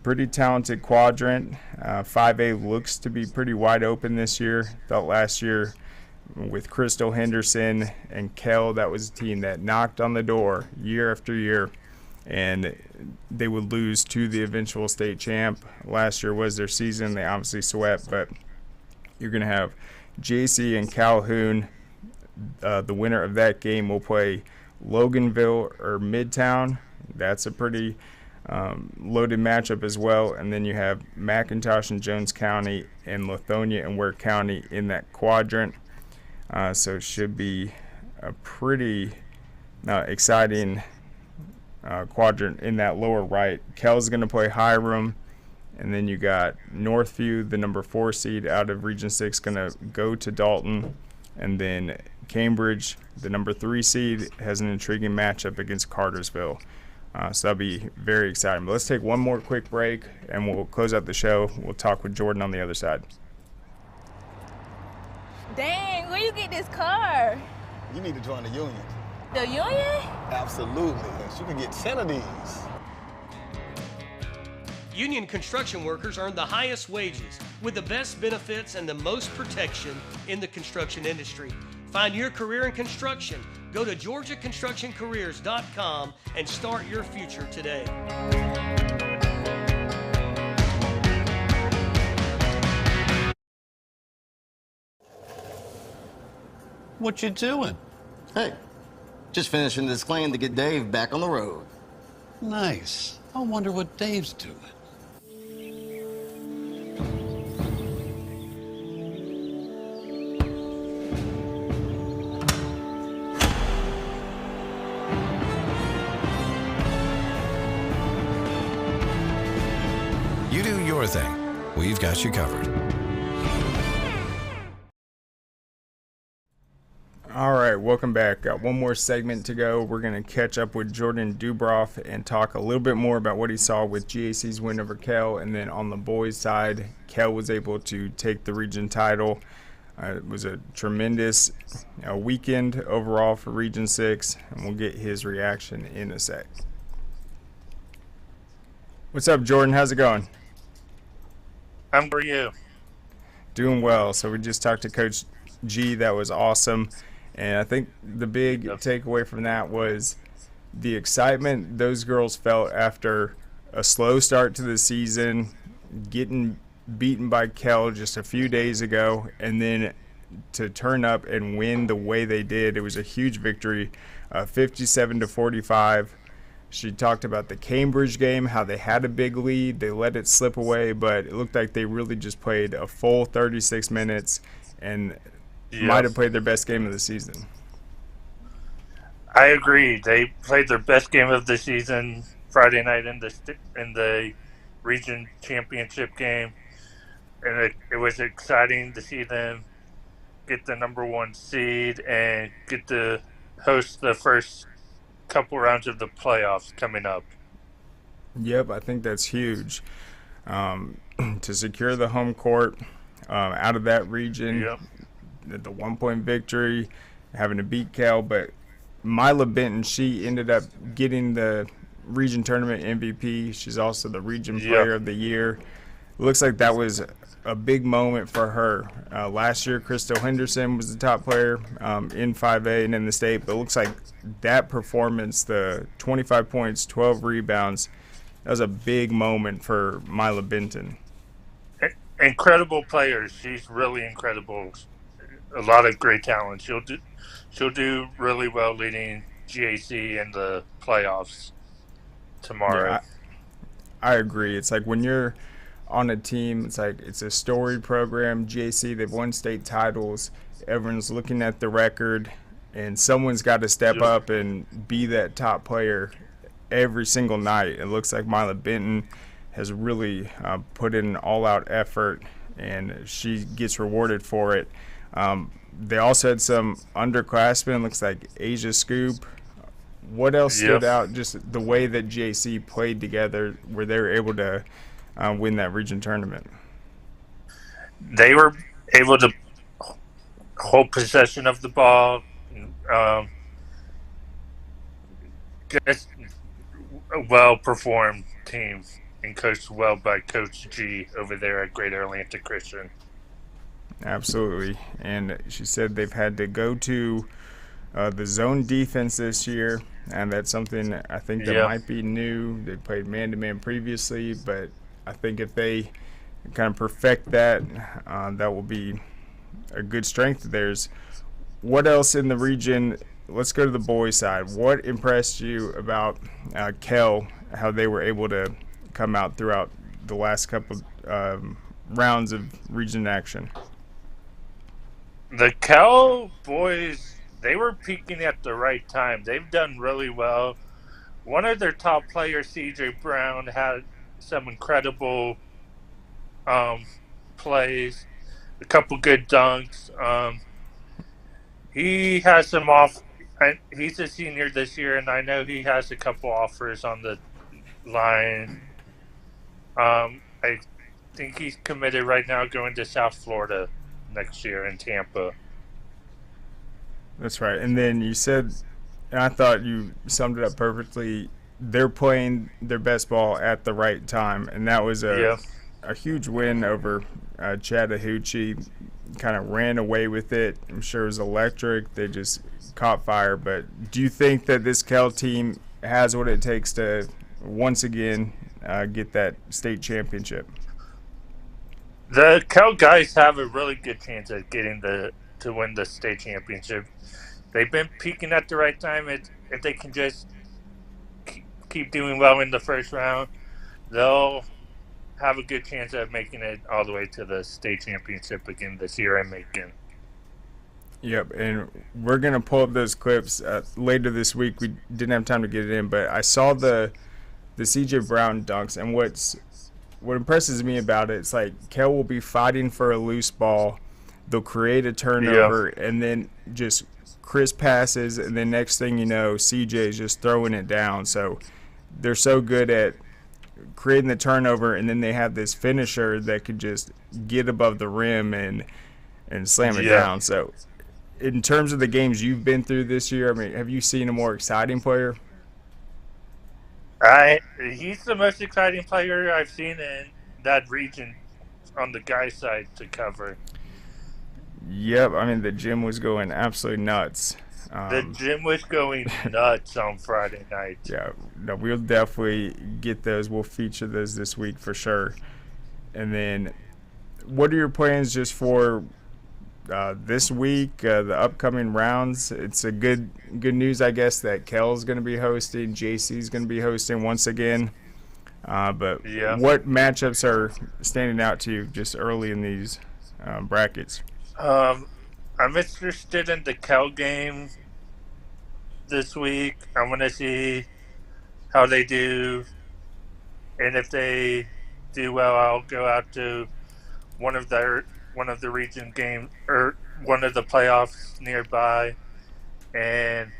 S8: pretty talented quadrant. 5A looks to be pretty wide open this year. Thought last year with Crystal Henderson and Kell, that was a team that knocked on the door year after year, and they would lose to the eventual state champ. Last year was their season. They obviously swept, but you're going to have JC and Calhoun. The winner of that game will play Loganville or Midtown. That's a pretty loaded matchup as well. And then you have McIntosh and Jones County and Lithonia and Ware County in that quadrant. So it should be a pretty exciting quadrant in that lower right. Kell's going to play Hiram. And then you got Northview, the number 4 seed out of Region 6, going to go to Dalton. And then Cambridge, the number 3 seed, has an intriguing matchup against Cartersville. So that'll be very exciting. But let's take one more quick break, and we'll close out the show. We'll talk with Jordan on the other side.
S4: Dang, where you get this car?
S12: You need to join the union.
S4: The union?
S12: Absolutely. You can get 10 of these.
S13: Union construction workers earn the highest wages with the best benefits and the most protection in the construction industry. Find your career in construction. Go to georgiaconstructioncareers.com and start your future today.
S2: What you doing?
S1: Hey, just finishing this claim to get Dave back on the road.
S2: Nice. I wonder what Dave's doing.
S3: You do your thing. We've got you covered.
S8: All right, welcome back. Got one more segment to go. We're going to catch up with Jordan Dubrof and talk a little bit more about what he saw with GAC's win over Kell. And then on the boys' side, Kell was able to take the region title. It was a tremendous weekend overall for Region 6, and we'll get his reaction in a sec. What's up, Jordan? How's it going?
S14: How are you?
S8: Doing well. So we just talked to Coach G. That was awesome. And I think the big takeaway from that was the excitement those girls felt after a slow start to the season, getting beaten by Kell just a few days ago, and then to turn up and win the way they did. It was a huge victory, 57-45. She talked about the Cambridge game, how they had a big lead. They let it slip away, but it looked like they really just played a full 36 minutes and might have played their best game of the season.
S14: I agree. They played their best game of the season Friday night in the region championship game, and it was exciting to see them get the number 1 seed and get to host the first couple rounds of the playoffs coming up.
S8: Yep, I think that's huge. To secure the home court out of that region, the 1-point victory, having to beat Cal, but Mila Benton, she ended up getting the region tournament MVP. She's also the region player of the year. It looks like that was a big moment for her. Last year, Crystal Henderson was the top player in 5A and in the state, but it looks like that performance, the 25 points, 12 rebounds, that was a big moment for Mila Benton.
S14: Incredible player. She's really incredible. A lot of great talent. She'll do really well leading GAC in the playoffs tomorrow.
S8: I agree. It's like when you're on a team, it's like it's a storied program. GHC, they've won state titles. Everyone's looking at the record, and someone's got to step up and be that top player every single night. It looks like Mila Benton has really put in an all-out effort, and she gets rewarded for it. They also had some underclassmen. Looks like Asia Scoop. What else stood out? Just the way that GHC played together, where they were able to win that region tournament.
S14: They were able to hold possession of the ball. Just a well-performed team and coached well by Coach G over there at Greater Atlanta Christian.
S8: Absolutely. And she said they've had to go to the zone defense this year, and that's something I think that might be new. They played man-to-man previously, but I think if they kind of perfect that, that will be a good strength of theirs. What else in the region? Let's go to the boys' side. What impressed you about Kell, how they were able to come out throughout the last couple rounds of region action?
S14: The Kell boys, they were peaking at the right time. They've done really well. One of their top players, CJ Brown, had some incredible plays, a couple good dunks. He has some he's a senior this year, and I know he has a couple offers on the line. I think he's committed right now going to South Florida next year in Tampa.
S8: That's right. And then you said, and I thought you summed it up perfectly, they're playing their best ball at the right time, and that was a huge win over Chattahoochee. Kind of ran away with it. I'm sure it was electric. They just caught fire. But do you think that this Kell team has what it takes to once again get that state championship?
S14: The Kell guys have a really good chance at getting to win the state championship. They've been peaking at the right time. If they can just keep doing well in the first round, they'll have a good chance of making it all the way to the state championship again this year in Macon.
S8: Yep, and we're going to pull up those clips later this week. We didn't have time to get it in, but I saw the CJ Brown dunks, and what impresses me about it, it's like Kell will be fighting for a loose ball. They'll create a turnover, and then just crisp passes, and then next thing you know, CJ is just throwing it down. So they're so good at creating the turnover, and then they have this finisher that could just get above the rim and slam it down. So in terms of the games you've been through this year, I mean, have you seen a more exciting player?
S14: He's the most exciting player I've seen in that region on the guy side to cover.
S8: Yep, I mean, the gym was going absolutely nuts.
S14: The gym was going nuts on Friday night.
S8: Yeah, no, we'll definitely get those. We'll feature those this week for sure. And then what are your plans just for this week, the upcoming rounds? It's a good news, I guess, that Kell's going to be hosting, JC's going to be hosting once again. But what matchups are standing out to you just early in these brackets?
S14: I'm interested in the Kell game this week. I want to see how they do, and if they do well, I'll go out to one of the region games or one of the playoffs nearby. And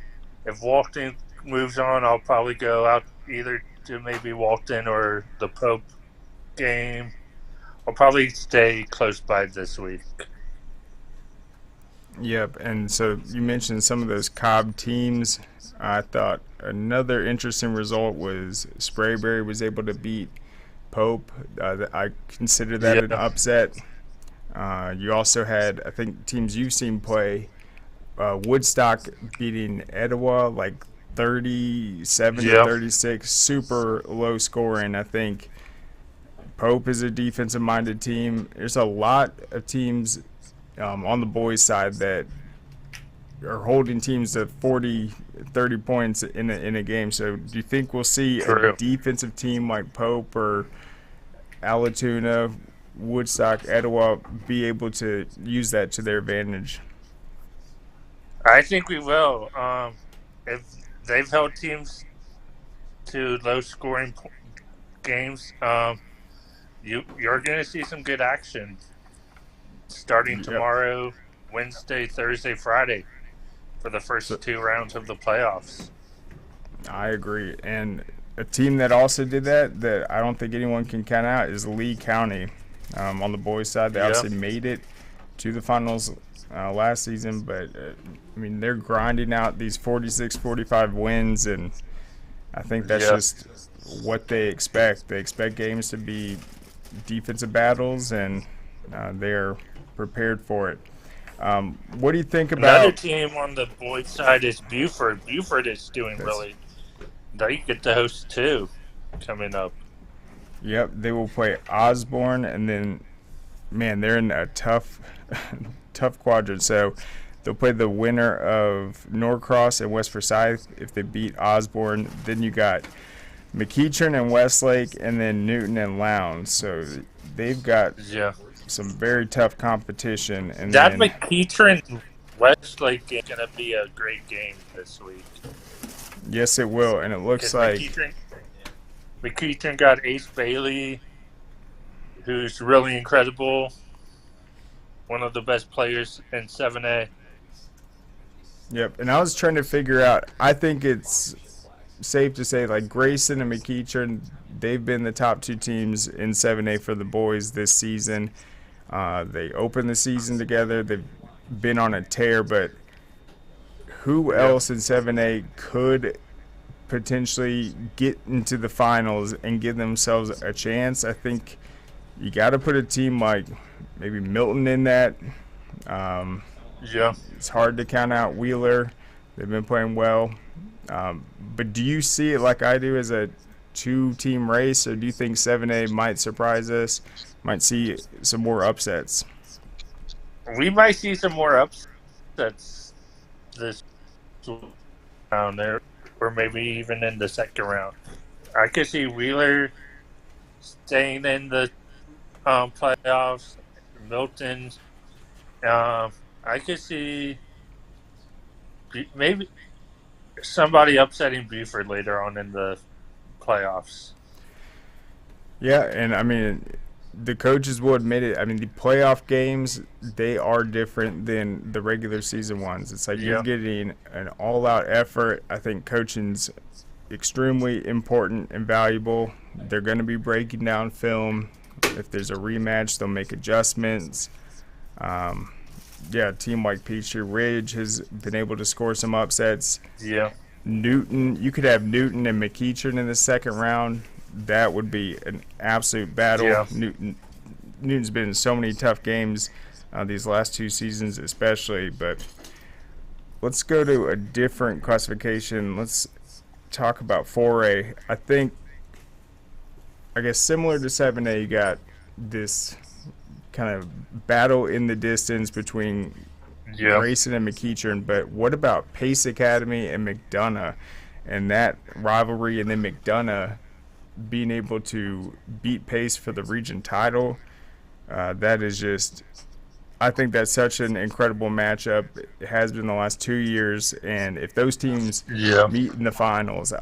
S14: if Walton moves on, I'll probably go out either to maybe Walton or the Pope game. I'll probably stay close by this week.
S8: Yep, and so you mentioned some of those Cobb teams. I thought another interesting result was Sprayberry was able to beat Pope. I consider that an upset. You also had, I think, teams you've seen play, Woodstock beating Etowah like 37-36, super low scoring. I think Pope is a defensive-minded team. There's a lot of teams on the boys' side that are holding teams to 40, 30 points in a game. So do you think we'll see
S14: True.
S8: a defensive team like Pope or Alatoona, Woodstock, Etowah be able to use that to their advantage?
S14: I think we will. If they've held teams to low-scoring games, you're going to see some good action starting tomorrow, Wednesday, Thursday, Friday for the first 2 rounds of the playoffs.
S8: I agree. And a team that also did that I don't think anyone can count out is Lee County. On the boys' side, they obviously made it to the finals last season, but I mean, they're grinding out these 46-45 wins, and I think that's just what they expect. They expect games to be defensive battles, and they're prepared for it. What do you think about
S14: another team on the boys' side is Buford. Buford is doing really. They get to host 2 coming up.
S8: Yep, they will play Osborne, and then, man, they're in a tough quadrant. So they'll play the winner of Norcross and West Forsyth if they beat Osborne. Then you got McEachern and Westlake, and then Newton and Lowndes. So they've got some very tough competition. And
S14: that McEachern Westlake is going to be a great game this week.
S8: Yes, it will, and it looks like
S14: McEachern got Ace Bailey, who's really incredible, one of the best players in 7A.
S8: Yep, and I was trying to figure out, I think it's safe to say, like, Grayson and McEachern, they've been the top 2 teams in 7A for the boys this season. They opened the season together. They've been on a tear, but who else in 7A could potentially get into the finals and give themselves a chance? I think you got to put a team like maybe Milton in that. It's hard to count out Wheeler. They've been playing well. But do you see it like I do as a 2-team race, or do you think 7A might surprise us, might see some more upsets?
S14: We might see some more upsets this round there, or maybe even in the second round. I could see Wheeler staying in the playoffs. Milton. I could see maybe somebody upsetting Buford later on in the playoffs.
S8: Yeah, and I mean, the coaches will admit it. I mean, the playoff games, they are different than the regular season ones. It's like you're getting an all-out effort. I think coaching's extremely important and valuable. They're going to be breaking down film. If there's a rematch, they'll make adjustments. A team like Peachtree Ridge has been able to score some upsets.
S14: Yeah.
S8: Newton, you could have Newton and McEachern in the second round. That would be an absolute battle.
S14: Yeah.
S8: Newton's been in so many tough games these last 2 seasons especially. But let's go to a different classification. Let's talk about 4A. I guess similar to 7A, you got this kind of battle in the distance between Grayson and McEachern. But what about Pace Academy and McDonough and that rivalry, and then McDonough being able to beat Pace for the region title? That is just, I think that's such an incredible matchup. It has been the last 2 years, and if those teams meet in the finals,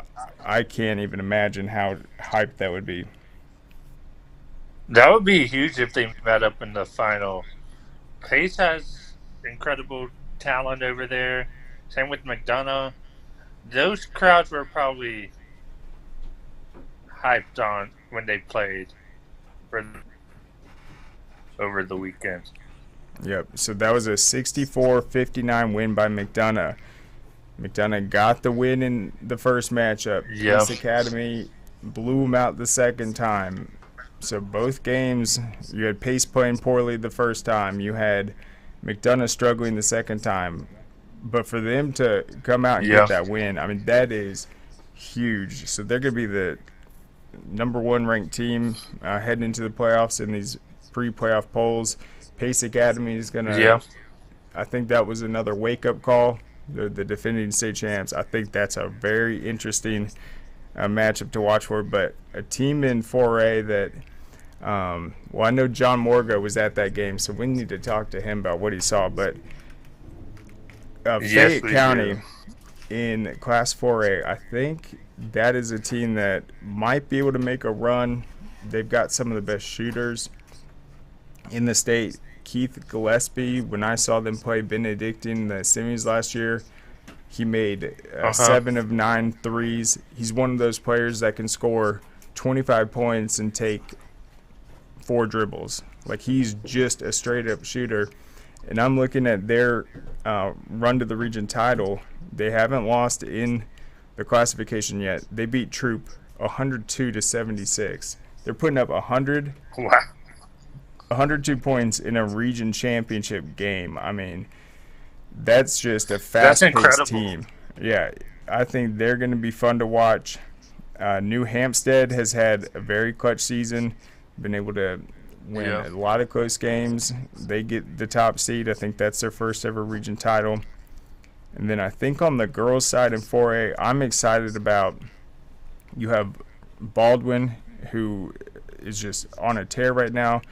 S8: I can't even imagine how hyped that would be.
S14: That would be huge if they met up in the final. Pace has incredible talent over there. Same with McDonough. Those crowds were probably hyped on when they played over the weekend.
S8: Yep, so that was a 64-59 win by McDonough. McDonough got the win in the first matchup. Pace Academy blew them out the second time. So both games, you had Pace playing poorly the first time. You had McDonough struggling the second time. But for them to come out and get that win, I mean, that is huge. So they're going to be the number 1 ranked team heading into the playoffs in these pre-playoff polls. Pace Academy is going to I think that was another wake-up call the defending state champs. I think that's a very interesting matchup to watch for. But a team in 4A that, well, I know John Morga was at that game, so we need to talk to him about what he saw. But Fayette County in Class 4A, I think that is a team that might be able to make a run. They've got some of the best shooters in the state. Keith Gillespie, when I saw them play Benedictine in the semis last year, he made 7 of 9 threes. He's one of those players that can score 25 points and take 4 dribbles. Like, he's just a straight-up shooter. And I'm looking at their run to the region title. They haven't lost in the classification yet. They beat Troop 102-76. They're putting up 102 points in a region championship game. I mean, that's just a fast-paced team. Yeah, I think they're going to be fun to watch. New Hampstead has had a very clutch season, been able to win a lot of close games. They get the top seed. I think that's their first ever region title. And then I think on the girls' side in 4A, I'm excited about, you have Baldwin, who is just on a tear right now.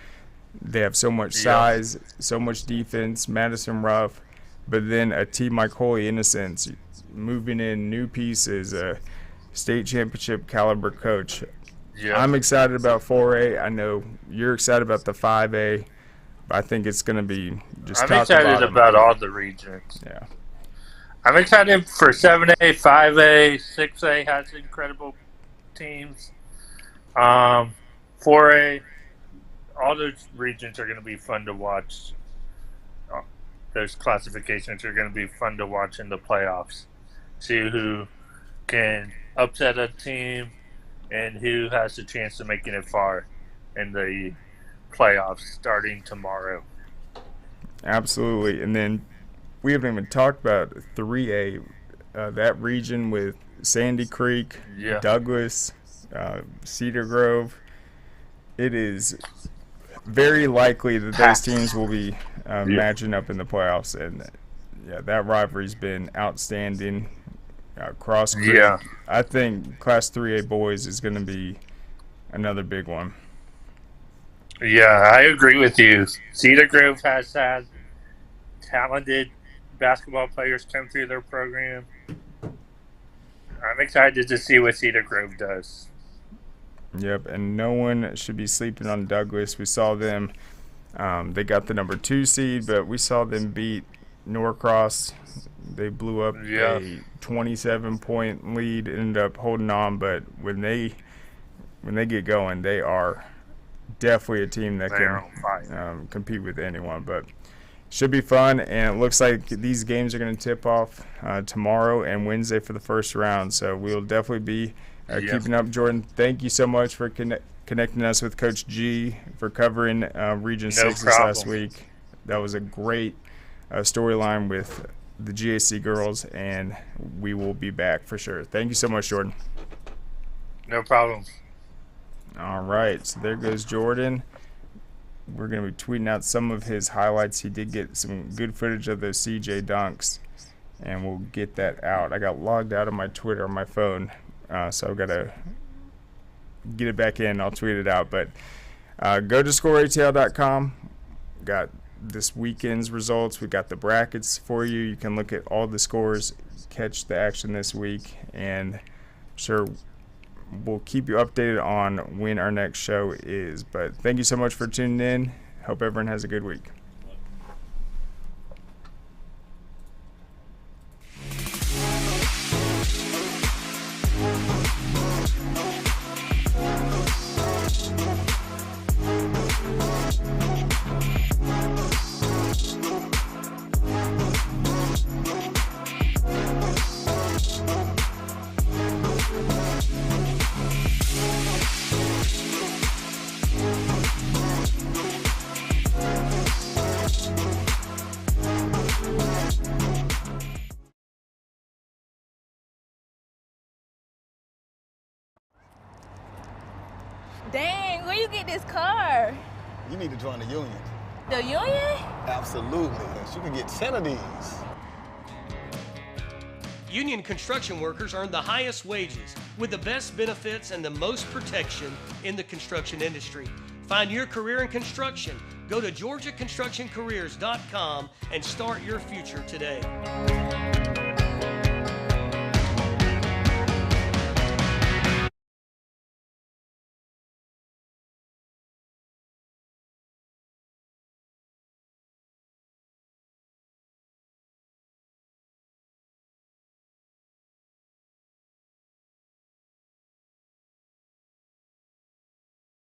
S8: They have so much size, so much defense, Madison Ruff, but then a team like Holy Innocents moving in new pieces, a state championship caliber coach. I'm excited about 4A. I know you're excited about the 5A, but I think it's going to be just
S14: I'm
S8: top to
S14: excited
S8: bottom.
S14: about all the regions.
S8: Yeah.
S14: I'm excited for 7A, 5A, 6A has incredible teams. 4A, all those regions are going to be fun to watch. Those classifications are going to be fun to watch in the playoffs. See who can upset a team and who has a chance of making it far in the playoffs starting tomorrow.
S8: Absolutely. And then we haven't even talked about 3A, that region with Sandy Creek, Douglas, Cedar Grove. It is very likely that those teams will be matching up in the playoffs. And, that rivalry's been outstanding. Cross Creek. I think Class 3A boys is going to be another big one.
S14: Yeah, I agree with you. Cedar Grove has had talented basketball players come through their program. I'm excited to see what Cedar Grove does.
S8: Yep, and no one should be sleeping on Douglas. We saw them, they got the number 2 seed, but we saw them beat Norcross. They blew up a 27-point lead, ended up holding on, but when they get going, they are definitely a team that can compete with anyone. But should be fun, and it looks like these games are going to tip off tomorrow and Wednesday for the first round. So we'll definitely be keeping up. Jordan, thank you so much for connecting us with Coach G for covering Region 6 this last week. That was a great storyline with the GHC girls, and we will be back for sure. Thank you so much, Jordan.
S14: No problem.
S8: All right, so there goes Jordan. We're going to be tweeting out some of his highlights. He did get some good footage of those CJ dunks, and we'll get that out. I got logged out of my Twitter on my phone, so I've got to get it back in. I'll tweet it out. But go to scoreatl.com. Got this weekend's results. We got the brackets for you. You can look at all the scores, catch the action this week, and I'm sure we'll keep you updated on when our next show is. But thank you so much for tuning in. Hope everyone has a good week.
S4: Dang, where you get this car?
S12: You need to join the union.
S4: The union?
S12: Absolutely. You can get 10 of these.
S13: Union construction workers earn the highest wages with the best benefits and the most protection in the construction industry. Find your career in construction. Go to GeorgiaConstructionCareers.com and start your future today.